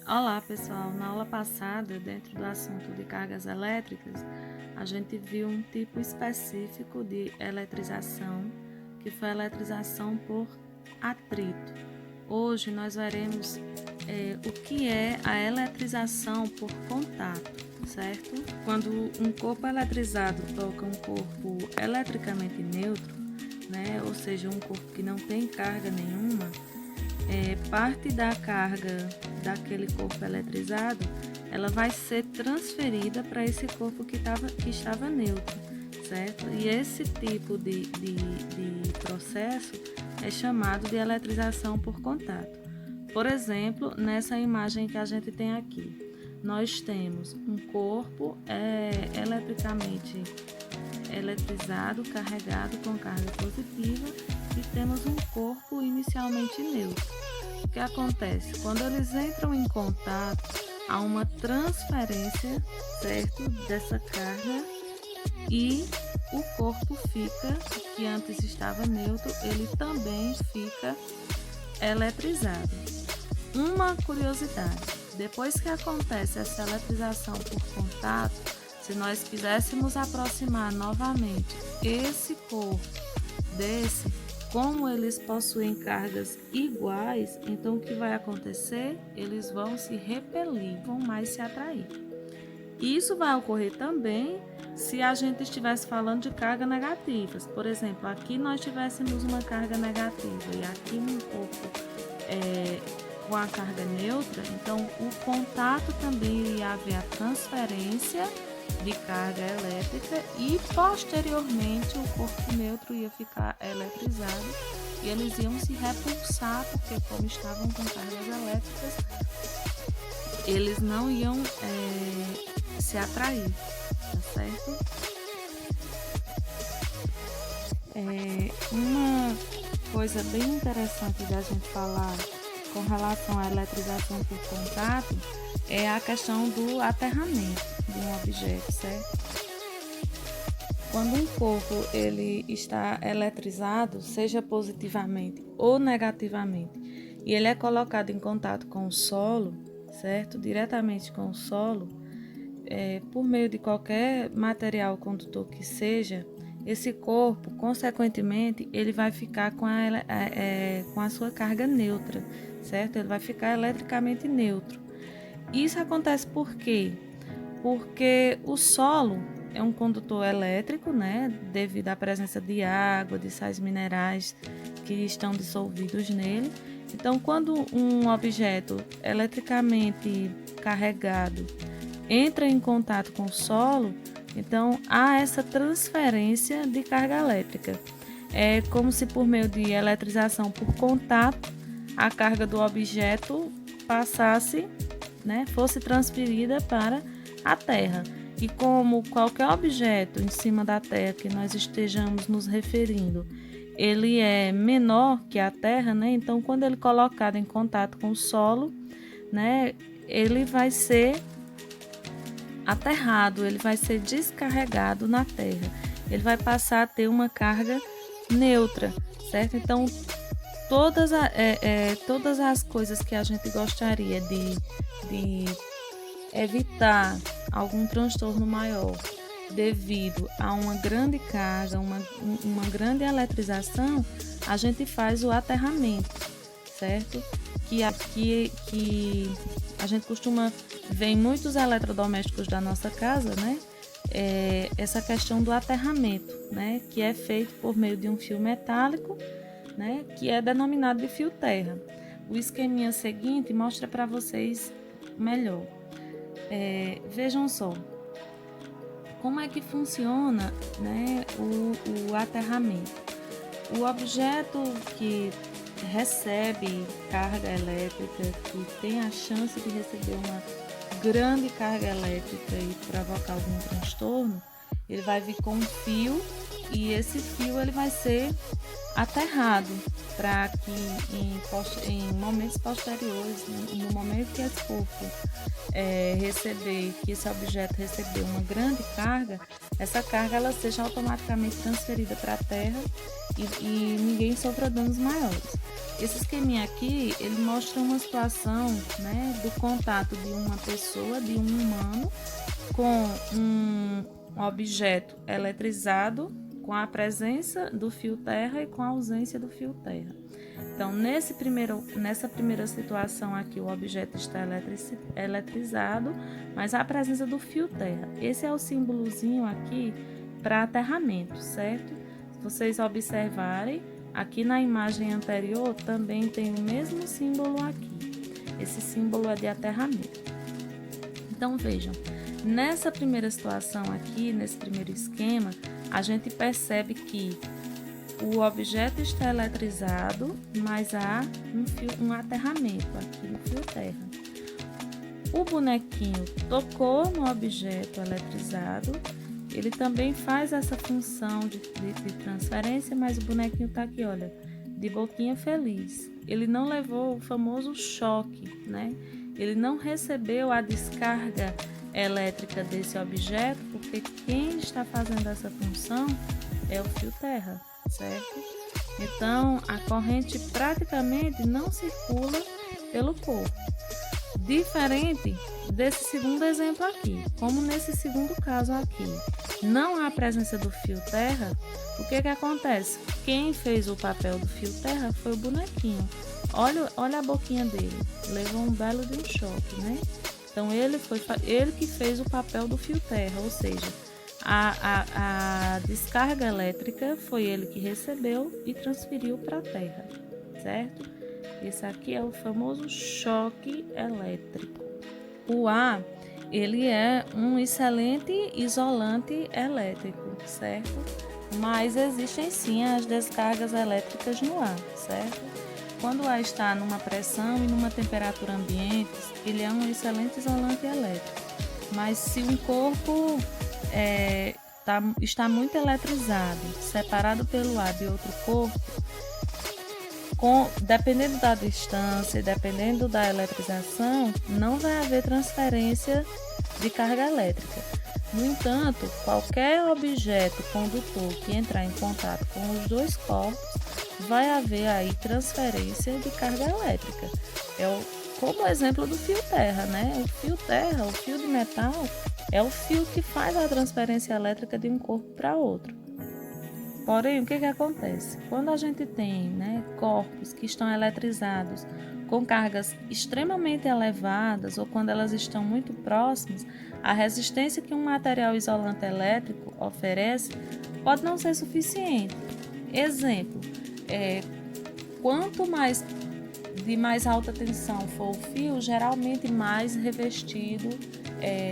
Olá pessoal, na aula passada, dentro do assunto de cargas elétricas, a gente viu um tipo específico de eletrização, que foi a eletrização por atrito. Hoje nós veremos o que é a eletrização por contato, certo? Quando um corpo eletrizado toca um corpo eletricamente neutro, né, ou seja, um corpo que não tem carga nenhuma, parte da carga daquele corpo eletrizado, ela vai ser transferida para esse corpo que estava neutro, certo? E esse tipo de processo é chamado de eletrização por contato. Por exemplo, nessa imagem que a gente tem aqui, nós temos um corpo eletricamente eletrizado, carregado com carga positiva, e temos um corpo inicialmente neutro. O que acontece? Quando eles entram em contato, há uma transferência, certo, dessa carga, e o corpo que antes estava neutro, ele também fica eletrizado. Uma curiosidade: depois que acontece essa eletrização por contato, se nós quiséssemos aproximar novamente esse corpo desse, como eles possuem cargas iguais, então o que vai acontecer? Eles vão se repelir, vão mais se atrair. Isso vai ocorrer também se a gente estivesse falando de cargas negativas. Por exemplo, aqui nós tivéssemos uma carga negativa e aqui um corpo com a carga neutra, então o contato também iria haver a transferência de carga elétrica e posteriormente o corpo neutro ia ficar eletrizado e eles iam se repulsar, porque como estavam com cargas elétricas, eles não iam se atrair, tá certo? Uma coisa bem interessante da gente falar com relação à eletrização por contato é a questão do aterramento de um objeto, certo? Quando um corpo ele está eletrizado, seja positivamente ou negativamente, e ele é colocado em contato com o solo, certo? Diretamente com o solo, por meio de qualquer material condutor que seja, esse corpo, consequentemente, ele vai ficar com a sua carga neutra, certo? Ele vai ficar eletricamente neutro. Isso acontece por quê? Porque o solo é um condutor elétrico, né? Devido à presença de água, de sais minerais que estão dissolvidos nele. Então, quando um objeto eletricamente carregado entra em contato com o solo, então há essa transferência de carga elétrica. É como se por meio de eletrização por contato, a carga do objeto passasse, né, fosse transferida para a Terra. E como qualquer objeto em cima da Terra que nós estejamos nos referindo, ele é menor que a Terra, né? Então, quando ele é colocado em contato com o solo, né, ele vai ser aterrado, ele vai ser descarregado na Terra. Ele vai passar a ter uma carga neutra, certo? Então, todas as coisas que a gente gostaria de evitar algum transtorno maior devido a uma grande carga, uma grande eletrização, a gente faz o aterramento, certo? Que a gente costuma ver em muitos eletrodomésticos da nossa casa, né? Essa questão do aterramento, né? Que é feito por meio de um fio metálico, né? Que é denominado de fio terra. O esqueminha seguinte mostra para vocês melhor. Vejam só como é que funciona, né, o aterramento. O objeto que recebe carga elétrica, que tem a chance de receber uma grande carga elétrica e provocar algum transtorno, ele vai vir com um fio, e esse fio ele vai ser aterrado para que em momentos posteriores, no momento que esse corpo que esse objeto receber uma grande carga, essa carga ela seja automaticamente transferida para a Terra e ninguém sofra danos maiores. Esse esqueminha aqui, ele mostra uma situação, né, do contato de uma pessoa, de um humano, com um objeto eletrizado, com a presença do fio terra e com a ausência do fio terra. Então, nessa primeira situação aqui, o objeto está eletrizado, mas há a presença do fio terra. Esse é o símbolozinho aqui para aterramento, certo? Se vocês observarem, aqui na imagem anterior também tem o mesmo símbolo aqui. Esse símbolo é de aterramento. Então, vejam, nessa primeira situação aqui, nesse primeiro esquema, a gente percebe que o objeto está eletrizado, mas há um aterramento aqui no fio terra. O bonequinho tocou no objeto eletrizado, ele também faz essa função de transferência, mas o bonequinho está aqui, olha, de boquinha feliz. Ele não levou o famoso choque, né? Ele não recebeu a descarga elétrica desse objeto, porque quem está fazendo essa função é o fio terra, certo? Então, a corrente praticamente não circula pelo corpo. Diferente desse segundo exemplo aqui, como nesse segundo caso aqui, não há presença do fio terra, o que acontece? Quem fez o papel do fio terra foi o bonequinho. Olha a boquinha dele, levou um belo de um choque, né? Então, ele que fez o papel do fio terra, ou seja, a descarga elétrica foi ele que recebeu e transferiu para a Terra, certo? Esse aqui é o famoso choque elétrico. O ar, ele é um excelente isolante elétrico, certo? Mas existem sim as descargas elétricas no ar, certo? Quando o ar está numa pressão e numa temperatura ambientes, ele é um excelente isolante elétrico. Mas se um corpo está muito eletrizado, separado pelo ar de outro corpo, dependendo da distância, dependendo da eletrização, não vai haver transferência de carga elétrica. No entanto, qualquer objeto condutor que entrar em contato com os dois corpos, vai haver aí transferência de carga elétrica. Como o exemplo do fio terra, né? O fio terra, o fio de metal, é o fio que faz a transferência elétrica de um corpo para outro. Porém, o que acontece? Quando a gente tem, né, corpos que estão eletrizados com cargas extremamente elevadas ou quando elas estão muito próximas, a resistência que um material isolante elétrico oferece pode não ser suficiente. Exemplo, quanto mais de mais alta tensão for o fio, geralmente mais revestido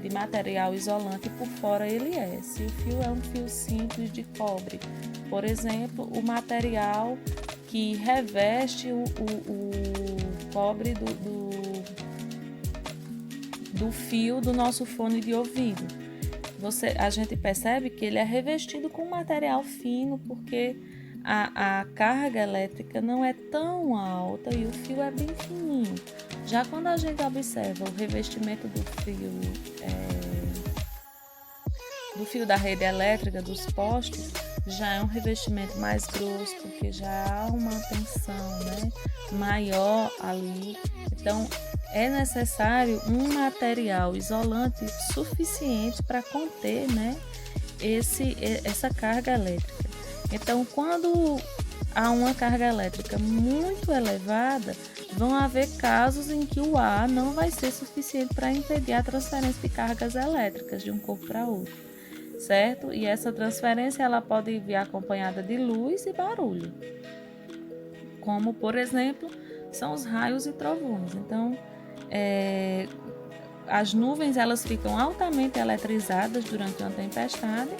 de material isolante por fora ele é. Se o fio é um fio simples de cobre, por exemplo, o material que reveste o cobre do fio do nosso fone de ouvido, a gente percebe que ele é revestido com material fino porque a carga elétrica não é tão alta e o fio é bem fininho. Já quando a gente observa o revestimento do fio da rede elétrica, dos postes, já é um revestimento mais grosso, porque já há uma tensão, né, maior ali. Então, é necessário um material isolante suficiente para conter, né, essa carga elétrica. Então, quando há uma carga elétrica muito elevada, vão haver casos em que o ar não vai ser suficiente para impedir a transferência de cargas elétricas de um corpo para outro, certo? E essa transferência ela pode vir acompanhada de luz e barulho, como, por exemplo, são os raios e trovões. Então, as nuvens elas ficam altamente eletrizadas durante uma tempestade.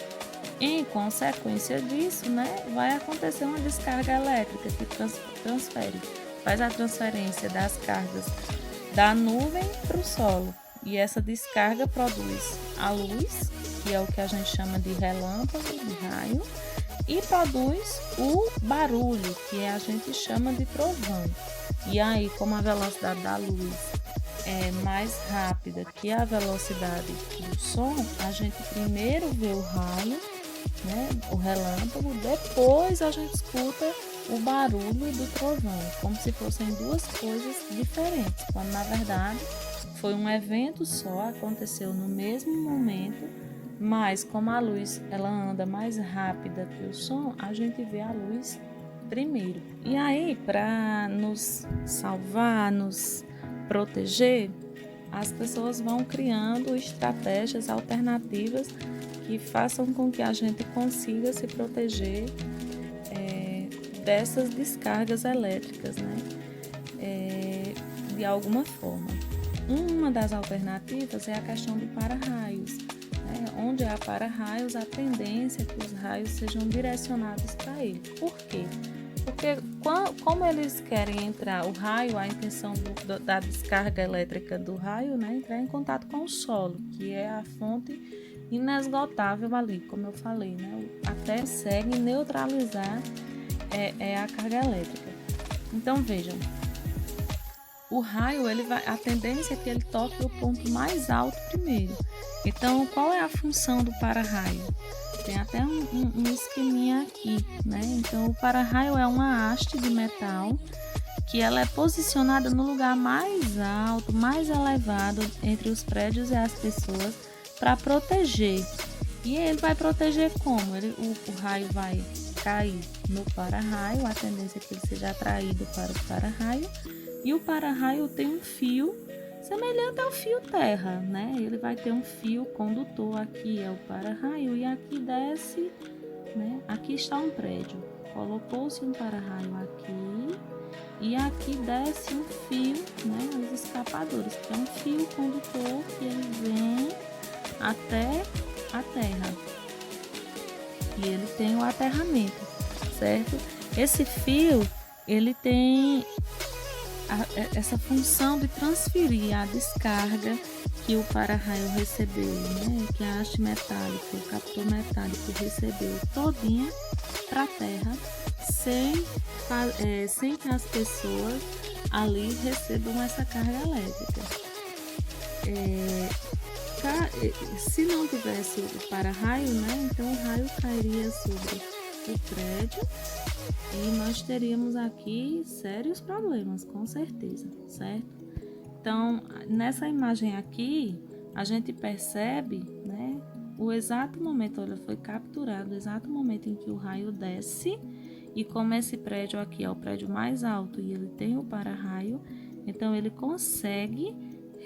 Em consequência disso, né, vai acontecer uma descarga elétrica que faz a transferência das cargas da nuvem para o solo. E essa descarga produz a luz, que é o que a gente chama de relâmpago, de raio, e produz o barulho, que a gente chama de trovão. E aí, como a velocidade da luz é mais rápida que a velocidade do som, a gente primeiro vê o raio, né, o relâmpago, depois a gente escuta o barulho do trovão, como se fossem duas coisas diferentes, quando na verdade foi um evento só, aconteceu no mesmo momento, mas como a luz ela anda mais rápida que o som, a gente vê a luz primeiro. E aí, para nos salvar, nos proteger, as pessoas vão criando estratégias alternativas que façam com que a gente consiga se proteger dessas descargas elétricas, né? De alguma forma. Uma das alternativas é a questão do para-raios, né? Onde há para-raios, a tendência é que os raios sejam direcionados para ele. Por quê? Porque como eles querem entrar, o raio, a intenção da descarga elétrica do raio, né, entrar em contato com o solo, que é a fonte inesgotável ali, como eu falei, né, até consegue neutralizar a carga elétrica. Então vejam, o raio, a tendência é que ele toque o ponto mais alto primeiro. Então, qual é a função do para-raio? Tem até um esqueminha aqui, né? Então, o para-raio é uma haste de metal que ela é posicionada no lugar mais alto, mais elevado entre os prédios e as pessoas para proteger. E ele vai proteger como? O raio vai cair no para-raio, a tendência é que ele seja atraído para o para-raio, e o para-raio tem um fio semelhante ao fio terra, né? Ele vai ter um fio condutor, aqui é o para-raio e aqui desce, né? Aqui está um prédio, colocou-se um para-raio aqui e aqui desce um fio, né? Os escapadores, que é um fio condutor que ele vem até a terra e ele tem o aterramento, certo? Esse fio, ele tem essa função de transferir a descarga que o para-raio recebeu, né? Que a haste metálica, o captor metálico recebeu todinha para a terra, sem que as pessoas ali recebam essa carga elétrica. Se não tivesse o para-raio, né? Então o raio cairia sobre o prédio e nós teríamos aqui sérios problemas, com certeza, certo? Então, nessa imagem aqui, a gente percebe, né, o exato momento, olha, foi capturado o exato momento em que o raio desce, e como esse prédio aqui é o prédio mais alto e ele tem o para-raio, então ele consegue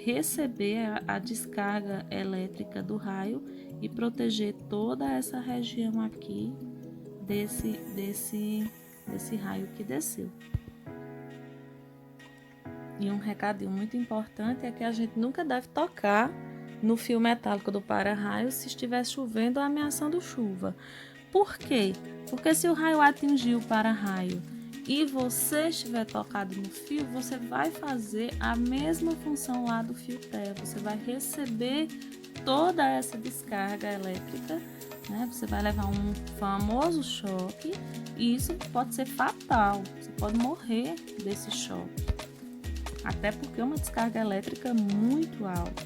receber a descarga elétrica do raio e proteger toda essa região aqui desse raio que desceu. E um recadinho muito importante é que a gente nunca deve tocar no fio metálico do para-raio se estiver chovendo ou ameaçando chuva. Por quê? Porque se o raio atingir o para-raio e você estiver tocado no fio, você vai fazer a mesma função lá do fio terra. Você vai receber toda essa descarga elétrica, né? Você vai levar um famoso choque e isso pode ser fatal. Você pode morrer desse choque. Até porque é uma descarga elétrica muito alta.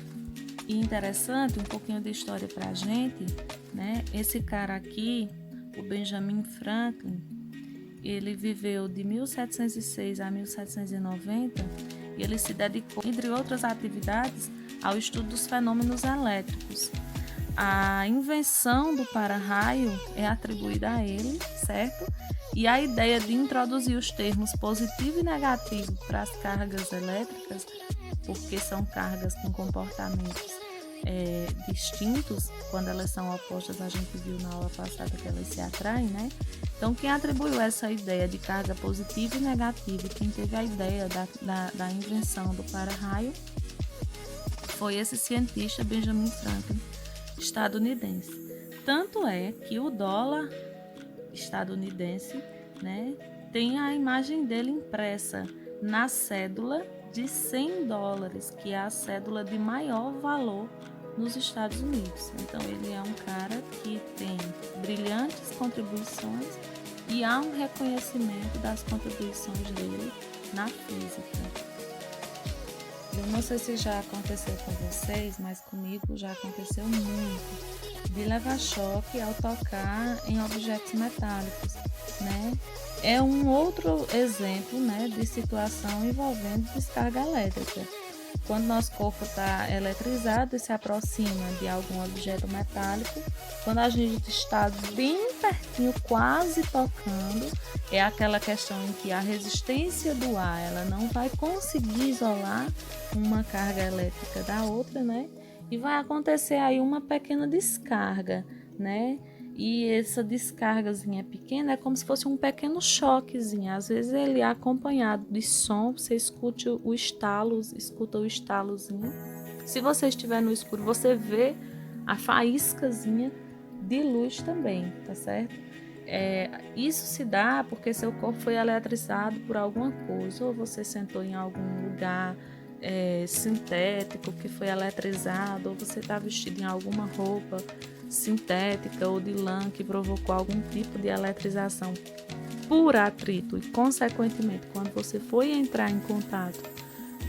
E interessante, um pouquinho de história para a gente, né? Esse cara aqui, o Benjamin Franklin, ele viveu de 1706 a 1790 e ele se dedicou, entre outras atividades, ao estudo dos fenômenos elétricos. A invenção do para-raio é atribuída a ele, certo? E a ideia de introduzir os termos positivo e negativo para as cargas elétricas, porque são cargas com comportamentos distintos, quando elas são opostas, a gente viu na aula passada que elas se atraem, né? Então, quem atribuiu essa ideia de carga positiva e negativa, quem teve a ideia da invenção do para-raio, foi esse cientista Benjamin Franklin, estadunidense. Tanto é que o dólar estadunidense, né, tem a imagem dele impressa na cédula de $100, que é a cédula de maior valor nos Estados Unidos. Então ele é um cara que tem brilhantes contribuições e há um reconhecimento das contribuições dele na física. Eu não sei se já aconteceu com vocês, mas comigo já aconteceu muito de levar choque ao tocar em objetos metálicos, né? É um outro exemplo, né, de situação envolvendo descarga elétrica. Quando nosso corpo está eletrizado e se aproxima de algum objeto metálico, quando a gente está bem pertinho, quase tocando, é aquela questão em que a resistência do ar ela não vai conseguir isolar uma carga elétrica da outra, né? E vai acontecer aí uma pequena descarga, né? E essa descargazinha pequena é como se fosse um pequeno choquezinho. Às vezes ele é acompanhado de som, você escuta o estalozinho. Se você estiver no escuro, você vê a faíscazinha de luz também, tá certo? Isso se dá porque seu corpo foi eletrizado por alguma coisa, ou você sentou em algum lugar sintético que foi eletrizado, ou você está vestido em alguma roupa sintética ou de lã que provocou algum tipo de eletrização por atrito, e consequentemente quando você foi entrar em contato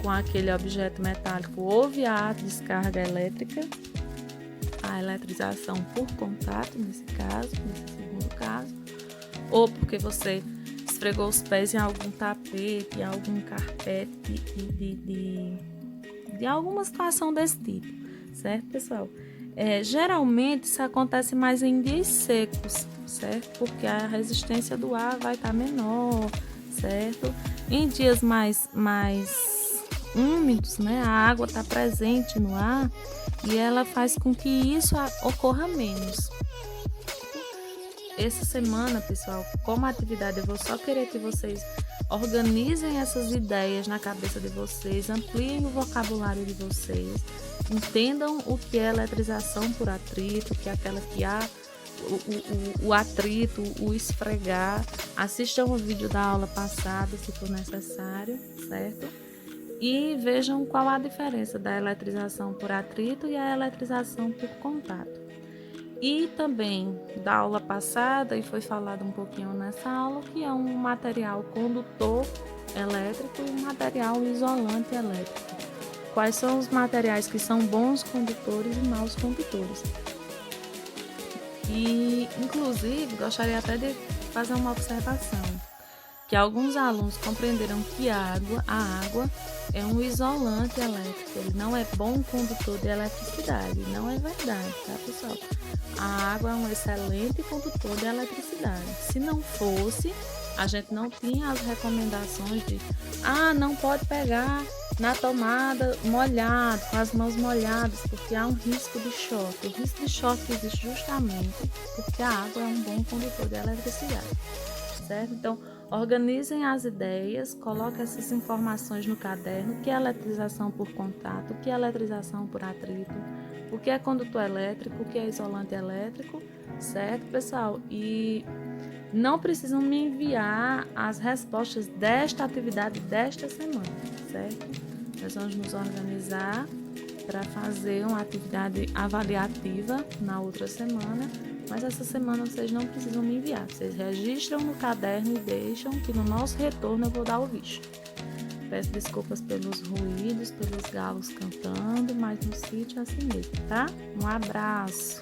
com aquele objeto metálico houve a descarga elétrica, a eletrização por contato nesse segundo caso, ou porque você esfregou os pés em algum tapete, em algum carpete de alguma situação desse tipo, certo, pessoal? Geralmente isso acontece mais em dias secos, certo? Porque a resistência do ar vai estar menor, certo? Em dias mais úmidos, né? A água está presente no ar e ela faz com que isso ocorra menos. Essa semana, pessoal, como atividade, eu vou só querer que vocês organizem essas ideias na cabeça de vocês, ampliem o vocabulário de vocês, entendam o que é eletrização por atrito, que é aquela que há o atrito, o esfregar. Assistam o vídeo da aula passada, se for necessário, certo? E vejam qual a diferença da eletrização por atrito e a eletrização por contato. E também da aula passada, e foi falado um pouquinho nessa aula, que é um material condutor elétrico e um material isolante elétrico. Quais são os materiais que são bons condutores e maus condutores? E, inclusive, gostaria até de fazer uma observação, que alguns alunos compreenderam que a água é um isolante elétrico, ele não é bom condutor de eletricidade. Não é verdade, tá, pessoal? A água é um excelente condutor de eletricidade. Se não fosse, a gente não tinha as recomendações de não pode pegar na tomada molhado, com as mãos molhadas, porque há um risco de choque. O risco de choque existe justamente porque a água é um bom condutor de eletricidade, certo? Então, organizem as ideias, coloquem essas informações no caderno, o que é eletrização por contato, o que é eletrização por atrito, o que é condutor elétrico, o que é isolante elétrico, certo, pessoal? E não precisam me enviar as respostas desta atividade desta semana, certo? Nós vamos nos organizar para fazer uma atividade avaliativa na outra semana, mas essa semana vocês não precisam me enviar. Vocês registram no caderno e deixam que no nosso retorno eu vou dar o visto. Peço desculpas pelos ruídos, pelos galos cantando, mas no sítio é assim mesmo, tá? Um abraço!